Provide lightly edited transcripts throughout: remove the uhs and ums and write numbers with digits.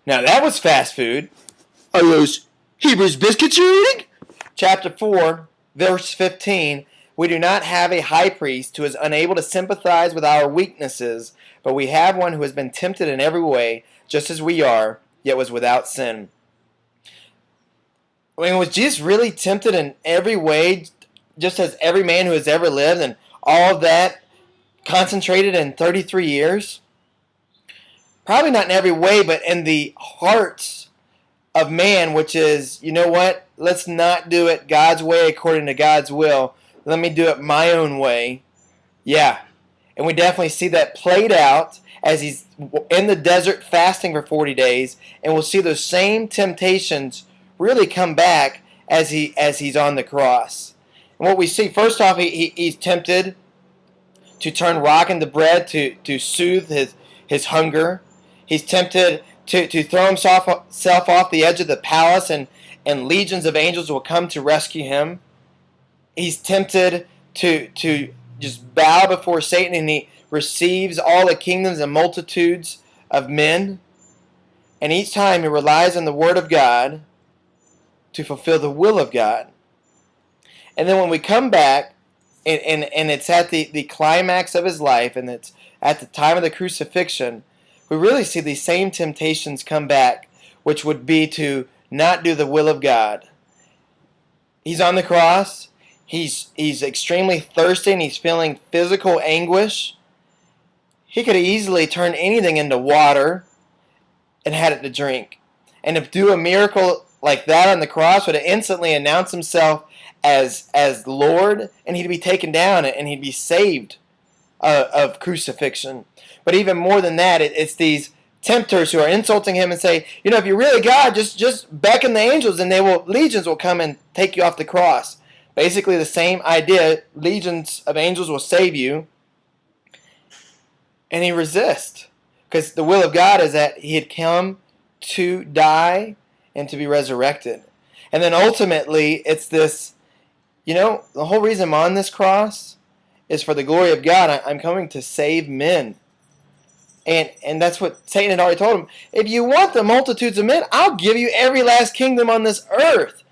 Now that was fast food. Are those Hebrews biscuits you're eating? Chapter 4, verse 15. We do not have a high priest who is unable to sympathize with our weaknesses, but we have one who has been tempted in every way, just as we are, yet was without sin. I mean, was Jesus really tempted in every way, just as every man who has ever lived, and all of that concentrated in 33 years? Probably not in every way, but in the hearts of man, which is, you know what? Let's not do it God's way according to God's will. Let me do it my own way. Yeah. And we definitely see that played out as he's in the desert fasting for 40 days. And we'll see those same temptations really come back as he's on the cross. And what we see, first off, he's tempted to turn rock into bread to soothe his hunger. He's tempted to throw himself off the edge of the palace, and legions of angels will come to rescue him. He's tempted to just bow before Satan, and he receives all the kingdoms and multitudes of men. And each time he relies on the Word of God to fulfill the will of God. And then when we come back, and it's at the climax of his life, and it's at the time of the crucifixion, we really see these same temptations come back, which would be to not do the will of God. He's on the cross. He's extremely thirsty, and he's feeling physical anguish. He could have easily turned anything into water and had it to drink. And to do a miracle like that on the cross would have instantly announced himself as Lord, and he'd be taken down and he'd be saved of crucifixion. But even more than that, it's these tempters who are insulting him and say, you know, if you're really God, just beckon the angels and legions will come and take you off the cross. Basically the same idea. Legions of angels will save you. And he resists. Because the will of God is that he had come to die and to be resurrected. And then ultimately, it's this, you know, the whole reason I'm on this cross is for the glory of God. I'm coming to save men. And that's what Satan had already told him. If you want the multitudes of men, I'll give you every last kingdom on this earth.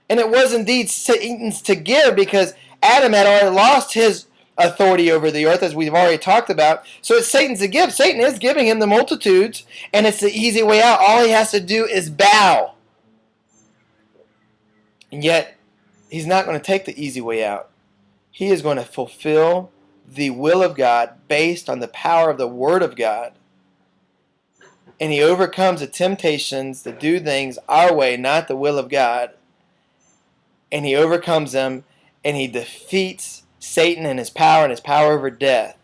And it was indeed Satan's to give, because Adam had already lost his authority over the earth, as we've already talked about. So it's Satan's to give. Satan is giving him the multitudes, and it's the easy way out. All he has to do is bow. And yet, he's not going to take the easy way out. He is going to fulfill the will of God based on the power of the Word of God. And he overcomes the temptations to do things our way, not the will of God. And he overcomes them, and he defeats Satan and his power over death.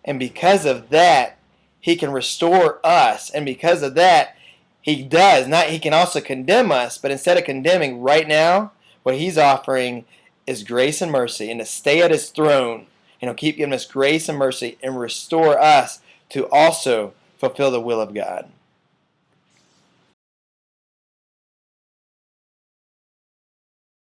And because of that, he can restore us. And because of that, he can also condemn us, but instead of condemning right now, what he's offering is grace and mercy, and to stay at his throne. And he'll keep giving us grace and mercy and restore us to also fulfill the will of God.